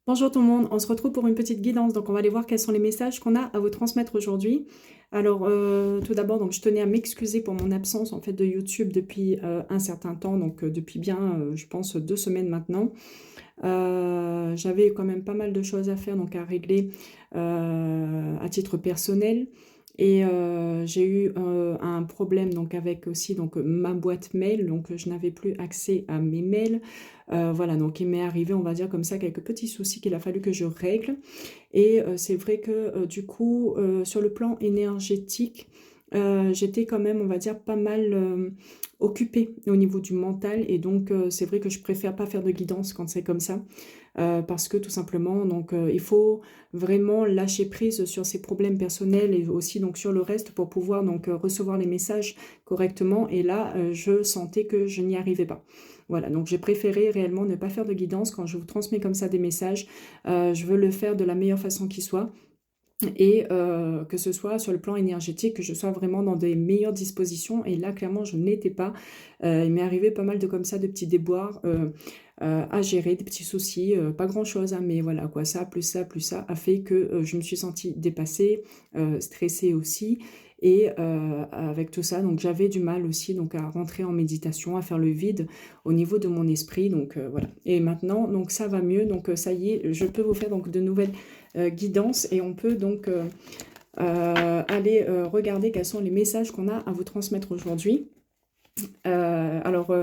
Bonjour tout le monde, on se retrouve pour une petite guidance. Donc, on va aller voir quels sont les messages qu'on a à vous transmettre aujourd'hui. Alors, tout d'abord, donc je tenais à m'excuser pour mon absence en fait de YouTube depuis un certain temps, donc depuis bien, je pense, 2 semaines maintenant. J'avais quand même pas mal de choses à faire, donc à régler à titre personnel. Et j'ai eu un problème donc avec aussi donc ma boîte mail, donc je n'avais plus accès à mes mails. Voilà, donc il m'est arrivé, on va dire comme ça, quelques petits soucis qu'il a fallu que je règle. Et c'est vrai que du coup, sur le plan énergétique, j'étais quand même, on va dire, pas mal occupée au niveau du mental. Et donc, c'est vrai que je préfère pas faire de guidance quand c'est comme ça. Parce que tout simplement, donc, il faut vraiment lâcher prise sur ses problèmes personnels et aussi donc sur le reste pour pouvoir donc recevoir les messages correctement. Et là, je sentais que je n'y arrivais pas. Voilà, donc j'ai préféré réellement ne pas faire de guidance quand je vous transmets comme ça des messages. Je veux le faire de la meilleure façon qui soit et que ce soit sur le plan énergétique, que je sois vraiment dans des meilleures dispositions et là clairement je ne l'étais pas. Il m'est arrivé pas mal de comme ça, de petits déboires, à gérer, des petits soucis, pas grand-chose, hein, mais voilà quoi, ça, plus ça a fait que, je me suis sentie dépassée, stressée aussi et avec tout ça, donc j'avais du mal aussi donc à rentrer en méditation, à faire le vide au niveau de mon esprit donc voilà et maintenant donc ça va mieux donc ça y est, je peux vous faire donc de nouvelles guidance et on peut donc aller regarder quels sont les messages qu'on a à vous transmettre aujourd'hui. Alors,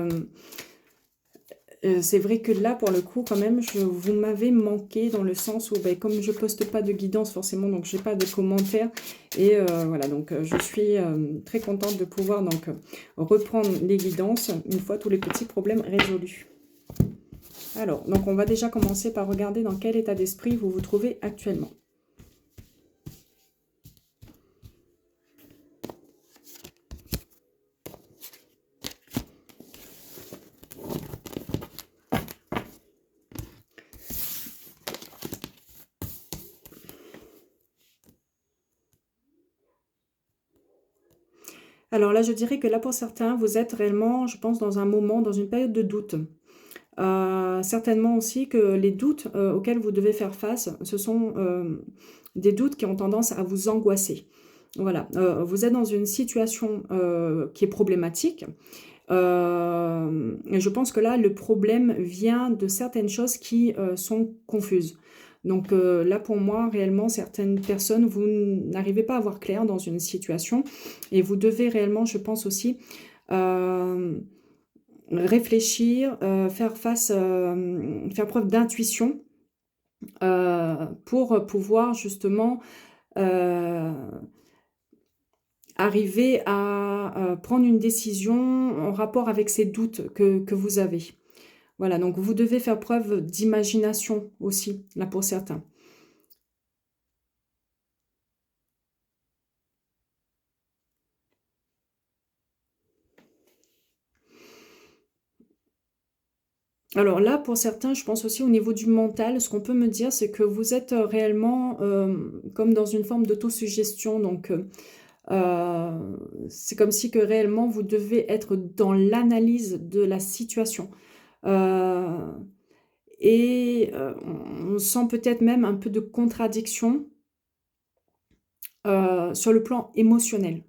c'est vrai que là, pour le coup, quand même, vous m'avez manqué dans le sens où, ben, comme je poste pas de guidance forcément, donc j'ai pas de commentaires. Et voilà, donc je suis très contente de pouvoir donc reprendre les guidances une fois tous les petits problèmes résolus. Alors, donc on va déjà commencer par regarder dans quel état d'esprit vous vous trouvez actuellement. Alors là, je dirais que là, pour certains, vous êtes réellement, je pense, dans un moment, dans une période de doute. Certainement aussi que les doutes auxquels vous devez faire face, ce sont des doutes qui ont tendance à vous angoisser. Voilà, vous êtes dans une situation qui est problématique. Et je pense que là, le problème vient de certaines choses qui sont confuses. Donc là, pour moi, réellement, certaines personnes, vous n'arrivez pas à voir clair dans une situation et vous devez réellement, je pense aussi, euh, réfléchir, faire preuve d'intuition pour pouvoir justement euh, arriver à prendre une décision en rapport avec ces doutes que vous avez. Voilà, donc vous devez faire preuve d'imagination aussi, là pour certains. Alors là, pour certains, je pense aussi au niveau du mental, ce qu'on peut me dire, c'est que vous êtes réellement comme dans une forme d'autosuggestion. Donc, c'est comme si que réellement vous devez être dans l'analyse de la situation. Euh, et on sent peut-être même un peu de contradiction sur le plan émotionnel.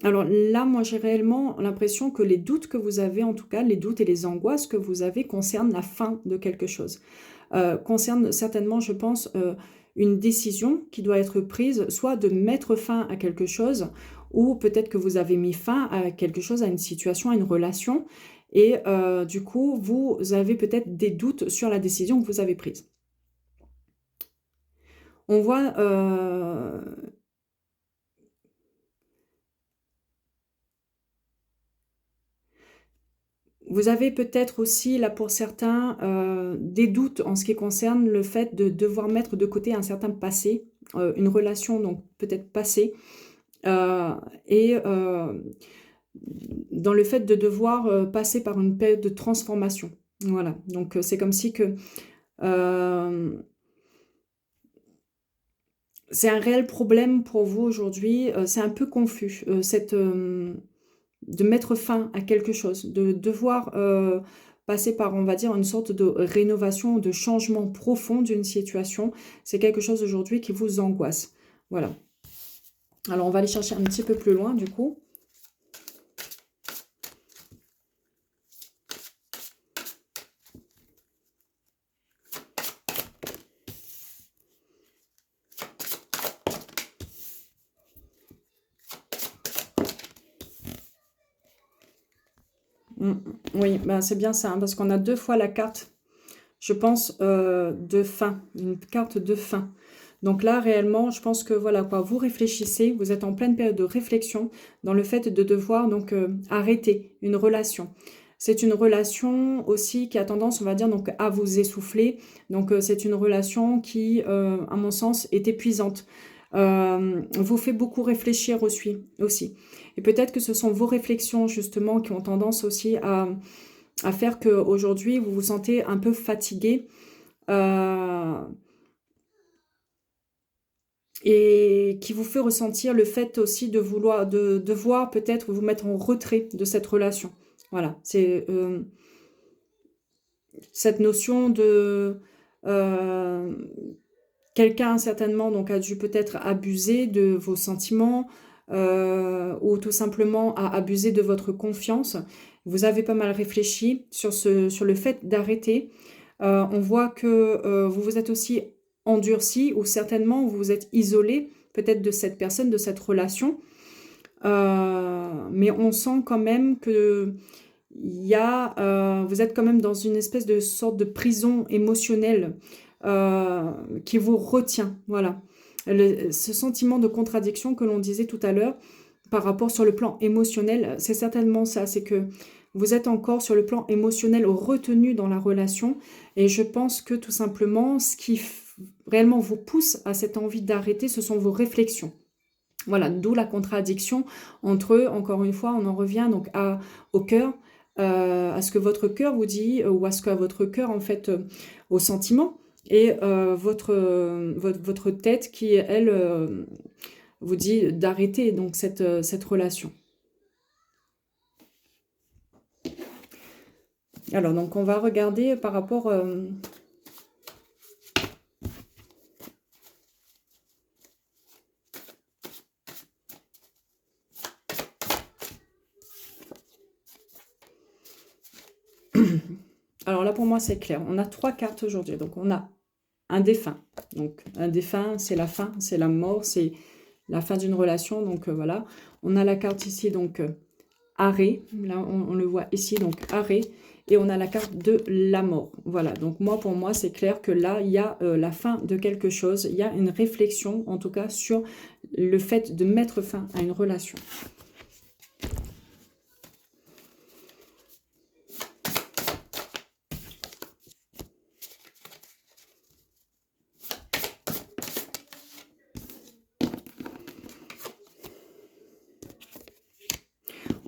Alors là, moi, j'ai réellement l'impression que les doutes que vous avez, en tout cas, les doutes et les angoisses que vous avez concernent la fin de quelque chose. Concernent certainement, je pense, une décision qui doit être prise, soit de mettre fin à quelque chose, ou peut-être que vous avez mis fin à quelque chose, à une situation, à une relation, et du coup, vous avez peut-être des doutes sur la décision que vous avez prise. On voit vous avez peut-être aussi, là pour certains, des doutes en ce qui concerne le fait de devoir mettre de côté un certain passé, une relation donc peut-être passée, heu et dans le fait de devoir, passer par une période de transformation. Voilà, donc c'est comme si que, hem, c'est un réel problème pour vous aujourd'hui, c'est un peu confus, de mettre fin à quelque chose, de devoir, passer par, on va dire, une sorte de rénovation, de changement profond d'une situation. C'est quelque chose aujourd'hui qui vous angoisse. Voilà. Alors, on va aller chercher un petit peu plus loin, du coup. Oui, bah, c'est bien ça, hein, parce qu'on a 2 fois la carte, je pense, de fin, une carte de fin. Donc là, réellement, je pense que voilà quoi, vous réfléchissez, vous êtes en pleine période de réflexion dans le fait de devoir donc arrêter une relation. C'est une relation aussi qui a tendance, on va dire, donc à vous essouffler. Donc c'est une relation qui, à mon sens, est épuisante. Vous fait beaucoup réfléchir aussi. Et peut-être que ce sont vos réflexions justement qui ont tendance aussi à faire qu'aujourd'hui vous vous sentez un peu fatigué. euh, et qui vous fait ressentir le fait aussi de vouloir, de devoir peut-être vous mettre en retrait de cette relation. Voilà, c'est cette notion de... euh, quelqu'un certainement donc a dû peut-être abuser de vos sentiments ou tout simplement a abusé de votre confiance. Vous avez pas mal réfléchi sur le fait d'arrêter. On voit que vous vous êtes aussi endurci ou certainement vous vous êtes isolé peut-être de cette personne, de cette relation. Mais on sent quand même que vous êtes quand même dans une espèce de sorte de prison émotionnelle qui vous retient. Voilà. Ce sentiment de contradiction que l'on disait tout à l'heure par rapport sur le plan émotionnel, c'est certainement ça. C'est que vous êtes encore sur le plan émotionnel retenu dans la relation. Et je pense que tout simplement, ce qui réellement vous pousse à cette envie d'arrêter, ce sont vos réflexions. Voilà, d'où la contradiction entre eux. Encore une fois, on en revient donc au cœur, à ce que votre cœur vous dit, ou à ce que votre cœur, en fait, au sentiment, et votre tête qui, elle, vous dit d'arrêter donc cette relation. Alors, donc, on va regarder par rapport... Alors là, pour moi, c'est clair. On a 3 cartes aujourd'hui. Donc, on a un défunt. Donc, un défunt, c'est la fin, c'est la mort, c'est la fin d'une relation. Donc, voilà. On a la carte ici, donc, arrêt. Là, on le voit ici, donc, arrêt. Et on a la carte de la mort. Voilà. Donc, moi, pour moi, c'est clair que là, il y a la fin de quelque chose. Il y a une réflexion, en tout cas, sur le fait de mettre fin à une relation.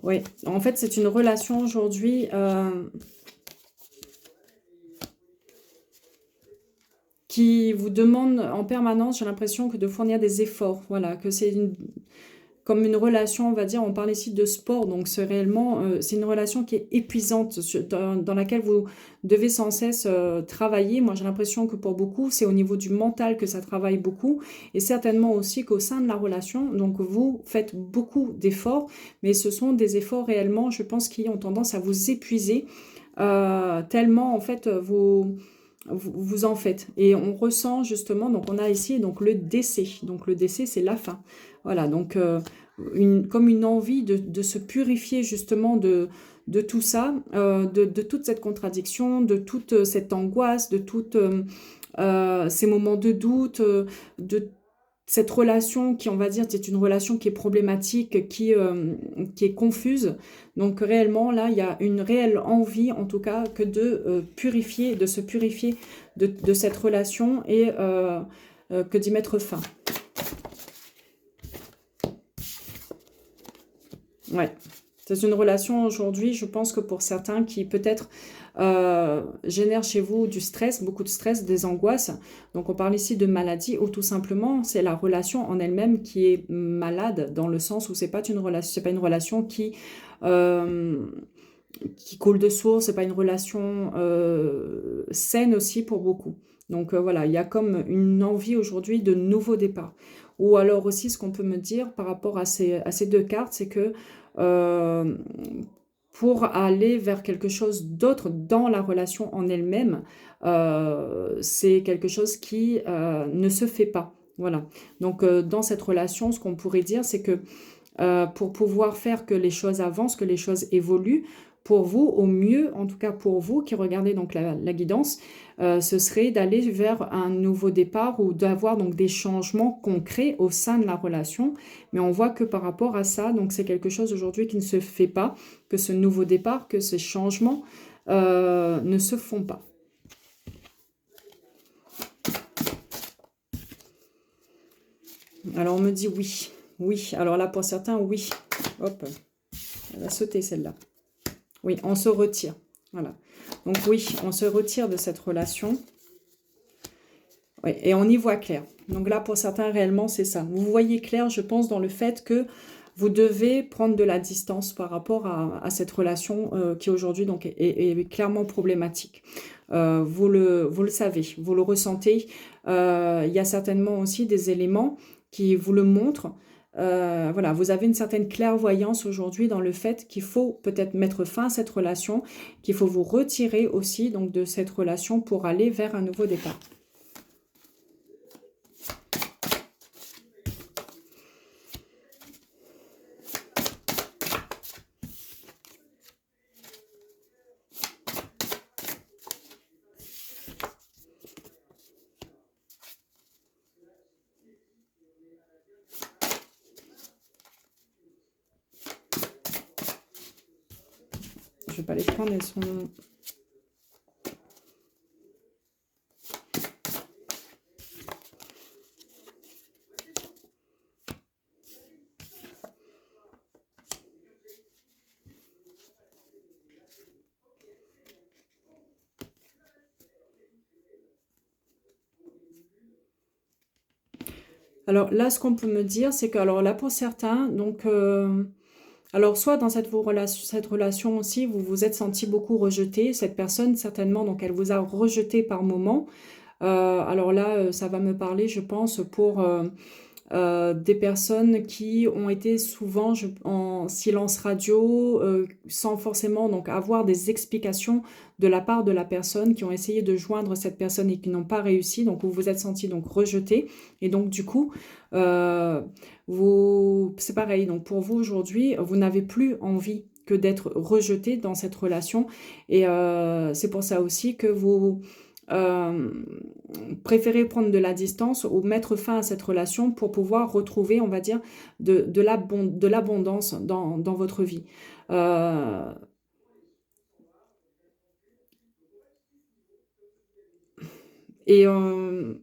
Oui, en fait, c'est une relation aujourd'hui qui vous demande en permanence, j'ai l'impression, que de fournir des efforts. Voilà, que c'est comme une relation, on va dire, on parle ici de sport, donc c'est réellement, c'est une relation qui est épuisante, dans laquelle vous devez sans cesse travailler. Moi, j'ai l'impression que pour beaucoup, c'est au niveau du mental que ça travaille beaucoup, et certainement aussi qu'au sein de la relation, donc vous faites beaucoup d'efforts, mais ce sont des efforts réellement, je pense, qui ont tendance à vous épuiser, tellement, en fait, vous en faites. Et on ressent justement, donc on a ici donc le décès. Donc le décès, c'est la fin. Voilà, donc comme une envie de se purifier justement de tout ça, de toute cette contradiction, de toute cette angoisse, de tous ces moments de doute, de cette relation qui, on va dire, c'est une relation qui est problématique, qui est confuse. Donc réellement, là, il y a une réelle envie, en tout cas, que de purifier, de se purifier de cette relation et que d'y mettre fin. Ouais, c'est une relation aujourd'hui, je pense que pour certains qui peut-être génère chez vous du stress, beaucoup de stress, des angoisses. Donc on parle ici de maladie ou tout simplement c'est la relation en elle-même qui est malade dans le sens où c'est pas une relation qui qui coule de source, c'est pas une relation saine aussi pour beaucoup. Donc voilà, il y a comme une envie aujourd'hui de nouveau départ. Ou alors aussi, ce qu'on peut me dire par rapport à ces deux cartes, c'est que euh, pour aller vers quelque chose d'autre dans la relation en elle-même, c'est quelque chose qui ne se fait pas. Voilà. Donc dans cette relation, ce qu'on pourrait dire, c'est que pour pouvoir faire que les choses avancent, que les choses évoluent, pour vous, au mieux, en tout cas pour vous qui regardez donc la guidance, ce serait d'aller vers un nouveau départ ou d'avoir donc des changements concrets au sein de la relation. Mais on voit que par rapport à ça, donc c'est quelque chose aujourd'hui qui ne se fait pas, que ce nouveau départ, que ces changements ne se font pas. Alors on me dit oui, oui. Alors là pour certains, oui. Hop, elle va sauter celle-là. Oui, on se retire. Voilà. Donc oui, on se retire de cette relation. Oui, et on y voit clair. Donc là, pour certains, réellement, c'est ça. Vous voyez clair, je pense, dans le fait que vous devez prendre de la distance par rapport à cette relation qui aujourd'hui donc est clairement problématique. Vous le savez, vous le ressentez. Il y a certainement aussi des éléments qui vous le montrent. Voilà, vous avez une certaine clairvoyance aujourd'hui dans le fait qu'il faut peut-être mettre fin à cette relation, qu'il faut vous retirer aussi donc de cette relation pour aller vers un nouveau départ. Je ne vais pas les prendre, elles sont... Alors là, ce qu'on peut me dire, c'est que, alors là, pour certains, donc, alors soit dans cette relation aussi, vous vous êtes senti beaucoup rejeté, cette personne, certainement, donc elle vous a rejeté par moment. Alors là, ça va me parler, je pense, pour des personnes qui ont été souvent en silence radio, sans forcément donc avoir des explications de la part de la personne, qui ont essayé de joindre cette personne et qui n'ont pas réussi. Donc vous vous êtes senti donc rejeté. Et donc du coup, c'est pareil. Donc pour vous aujourd'hui, vous n'avez plus envie que d'être rejeté dans cette relation. Et c'est pour ça aussi que vous euh, préférez prendre de la distance ou mettre fin à cette relation pour pouvoir retrouver, on va dire, de l'abondance dans votre vie. Euh, et on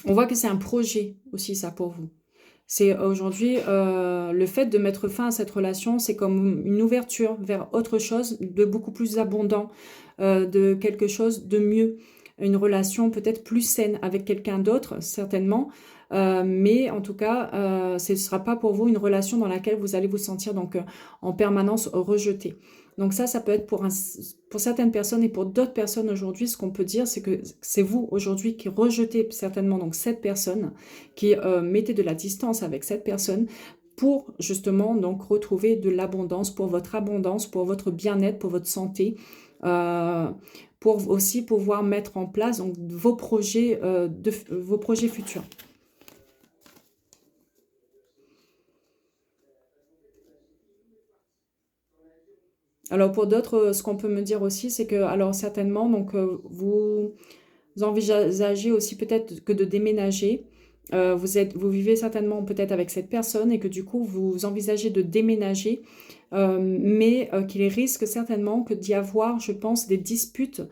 voit que c'est un projet aussi, ça, pour vous. C'est aujourd'hui le fait de mettre fin à cette relation, c'est comme une ouverture vers autre chose de beaucoup plus abondant, de quelque chose de mieux, une relation peut-être plus saine avec quelqu'un d'autre, certainement, mais en tout cas, ce ne sera pas pour vous une relation dans laquelle vous allez vous sentir donc en permanence rejeté. Donc ça peut être pour certaines personnes et pour d'autres personnes aujourd'hui, ce qu'on peut dire, c'est que c'est vous aujourd'hui qui rejetez certainement donc cette personne, qui mettez de la distance avec cette personne pour justement donc retrouver de l'abondance, pour votre abondance, pour votre bien-être, pour votre santé, euh, pour aussi pouvoir mettre en place donc, vos projets futurs. Alors pour d'autres, ce qu'on peut me dire aussi, c'est que alors certainement donc vous envisagez aussi peut-être que de déménager. Vous vivez certainement peut-être avec cette personne et que du coup vous envisagez de déménager, mais qu'il risque certainement que d'y avoir, je pense, des disputes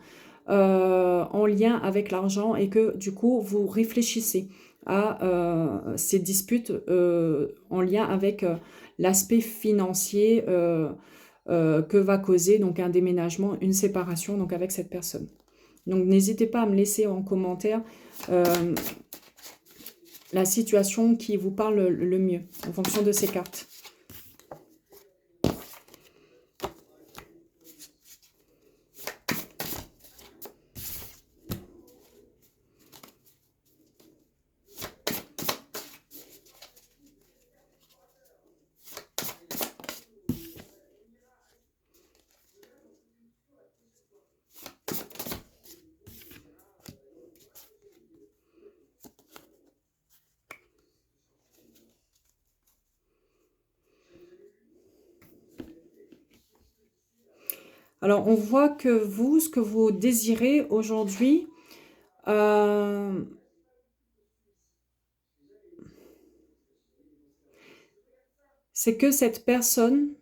en lien avec l'argent et que du coup vous réfléchissez à ces disputes en lien avec l'aspect financier que va causer donc un déménagement, une séparation donc avec cette personne. Donc n'hésitez pas à me laisser en commentaire la situation qui vous parle le mieux en fonction de ces cartes. Alors, on voit que vous, ce que vous désirez aujourd'hui, euh, c'est que cette personne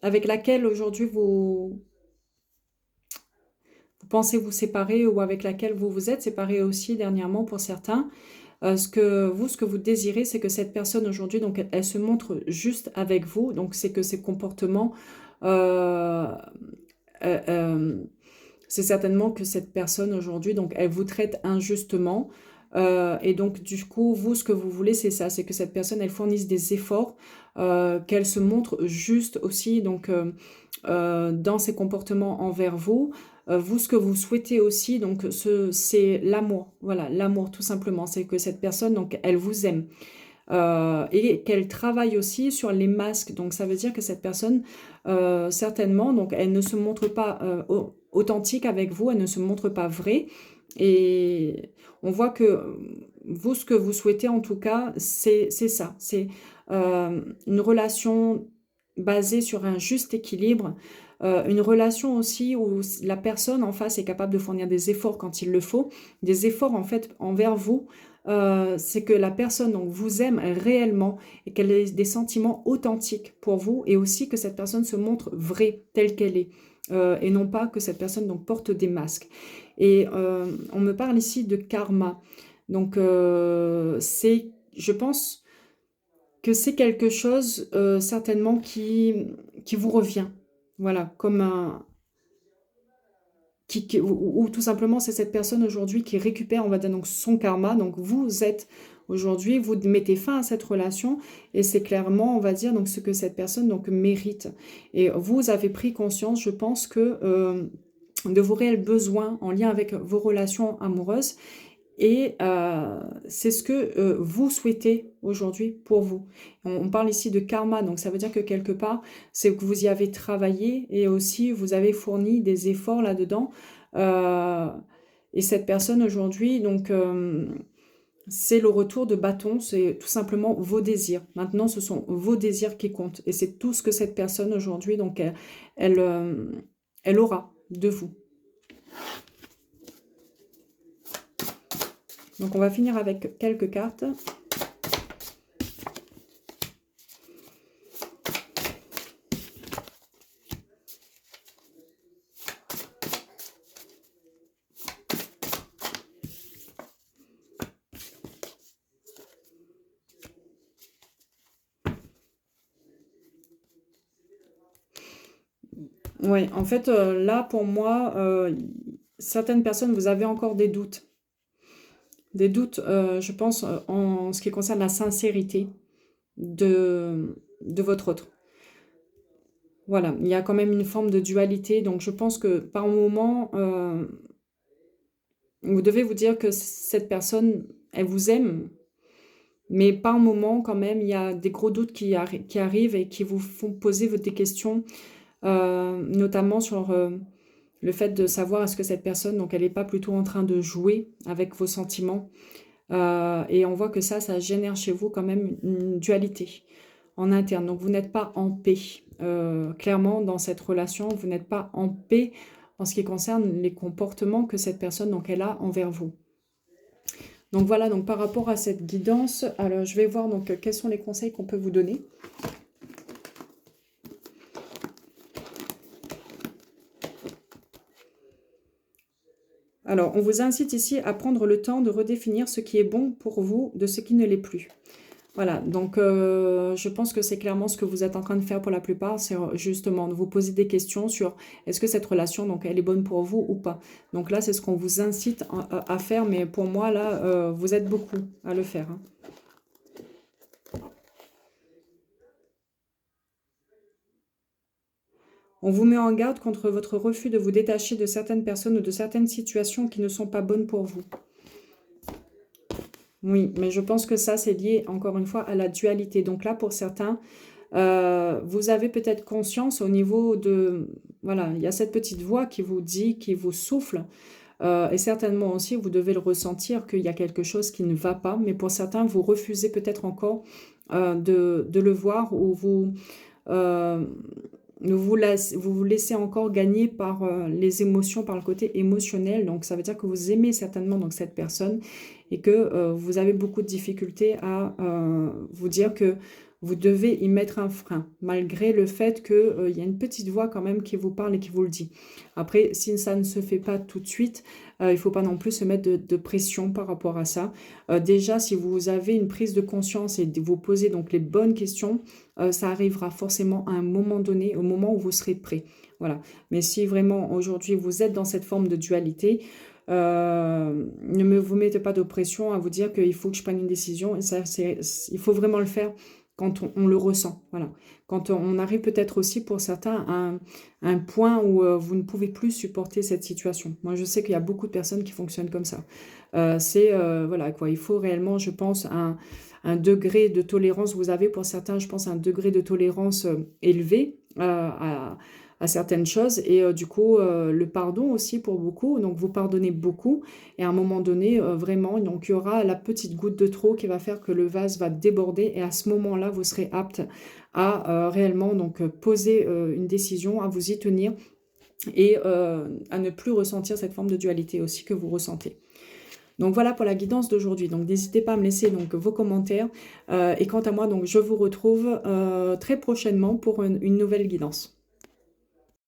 avec laquelle aujourd'hui vous pensez vous séparer ou avec laquelle vous vous êtes séparés aussi dernièrement pour certains, ce que vous désirez, c'est que cette personne aujourd'hui, donc elle se montre juste avec vous, donc c'est que ses comportements, euh, euh, euh, c'est certainement que cette personne aujourd'hui, donc elle vous traite injustement. Et donc du coup, vous, ce que vous voulez, c'est ça, c'est que cette personne, elle fournisse des efforts, qu'elle se montre juste aussi, donc dans ses comportements envers vous. Vous, ce que vous souhaitez aussi, donc c'est l'amour, voilà, l'amour tout simplement, c'est que cette personne, donc elle vous aime. Et qu'elle travaille aussi sur les masques. Donc ça veut dire que cette personne, certainement, donc elle ne se montre pas authentique avec vous, elle ne se montre pas vraie. Et on voit que vous, ce que vous souhaitez en tout cas, c'est ça. C'est une relation basée sur un juste équilibre. Une relation aussi où la personne en face est capable de fournir des efforts quand il le faut, des efforts en fait envers vous, c'est que la personne donc, vous aime réellement et qu'elle ait des sentiments authentiques pour vous et aussi que cette personne se montre vraie telle qu'elle est et non pas que cette personne donc, porte des masques. Et on me parle ici de karma. Donc je pense que c'est quelque chose certainement qui vous revient. Voilà, comme un, ou tout simplement c'est cette personne aujourd'hui qui récupère, on va dire, donc son karma. Donc vous êtes aujourd'hui, vous mettez fin à cette relation et c'est clairement, on va dire, donc ce que cette personne donc mérite. Et vous avez pris conscience, je pense que de vos réels besoins en lien avec vos relations amoureuses et c'est ce que vous souhaitez aujourd'hui pour vous. On parle ici de karma, donc ça veut dire que quelque part, c'est que vous y avez travaillé et aussi vous avez fourni des efforts là-dedans. Euh, et cette personne aujourd'hui, donc c'est le retour de bâton, c'est tout simplement vos désirs. Maintenant, ce sont vos désirs qui comptent. Et c'est tout ce que cette personne aujourd'hui, donc elle, euh, elle aura de vous. Donc on va finir avec quelques cartes. Oui, en fait, là, pour moi, certaines personnes, vous avez encore des doutes. Des doutes, je pense, en ce qui concerne la sincérité de votre autre. Voilà, il y a quand même une forme de dualité. Donc, je pense que par moment, vous devez vous dire que cette personne, elle vous aime, mais par moment, quand même, il y a des gros doutes qui arrivent et qui vous font poser des questions, notamment sur le fait de savoir est-ce que cette personne, donc elle n'est pas plutôt en train de jouer avec vos sentiments. Et on voit que ça génère chez vous quand même une dualité en interne. Donc vous n'êtes pas en paix. Clairement, dans cette relation, vous n'êtes pas en paix en ce qui concerne les comportements que cette personne donc, elle a envers vous. Donc voilà, donc par rapport à cette guidance, alors je vais voir donc quels sont les conseils qu'on peut vous donner. Alors, on vous incite ici à prendre le temps de redéfinir ce qui est bon pour vous de ce qui ne l'est plus. Voilà, donc je pense que c'est clairement ce que vous êtes en train de faire pour la plupart, c'est justement de vous poser des questions sur est-ce que cette relation, donc, elle est bonne pour vous ou pas. Donc là, c'est ce qu'on vous incite à faire, mais pour moi, là, vous êtes beaucoup à le faire. Hein. On vous met en garde contre votre refus de vous détacher de certaines personnes ou de certaines situations qui ne sont pas bonnes pour vous. Oui, mais je pense que ça, c'est lié, encore une fois, à la dualité. Donc là, pour certains, vous avez peut-être conscience au niveau de... Voilà, il y a cette petite voix qui vous dit, qui vous souffle. Et certainement aussi, vous devez le ressentir qu'il y a quelque chose qui ne va pas. Mais pour certains, vous refusez peut-être encore de le voir ou vous... euh, vous vous laissez encore gagner par les émotions, par le côté émotionnel. Donc, ça veut dire que vous aimez certainement donc, cette personne et que vous avez beaucoup de difficultés à vous dire que vous devez y mettre un frein, malgré le fait qu'il y a une petite voix quand même qui vous parle et qui vous le dit. Après, si ça ne se fait pas tout de suite, il ne faut pas non plus se mettre de pression par rapport à ça. Déjà, si vous avez une prise de conscience et vous posez donc les bonnes questions, ça arrivera forcément à un moment donné, au moment où vous serez prêt. Voilà. Mais si vraiment aujourd'hui vous êtes dans cette forme de dualité, ne vous mettez pas de pression à vous dire qu'il faut que je prenne une décision. Et ça, il faut vraiment le faire quand on le ressent. Voilà. Quand on arrive peut-être aussi pour certains à un point où vous ne pouvez plus supporter cette situation. Moi, je sais qu'il y a beaucoup de personnes qui fonctionnent comme ça. Voilà quoi, il faut réellement, je pense, un degré de tolérance. Vous avez pour certains, je pense, un degré de tolérance élevé à certaines choses. Et du coup, le pardon aussi pour beaucoup. Donc, vous pardonnez beaucoup. Et à un moment donné, vraiment, donc, il y aura la petite goutte de trop qui va faire que le vase va déborder. Et à ce moment-là, vous serez apte à réellement donc, poser une décision, à vous y tenir et à ne plus ressentir cette forme de dualité aussi que vous ressentez. Donc voilà pour la guidance d'aujourd'hui. Donc n'hésitez pas à me laisser donc vos commentaires. Et quant à moi, donc je vous retrouve très prochainement pour une nouvelle guidance.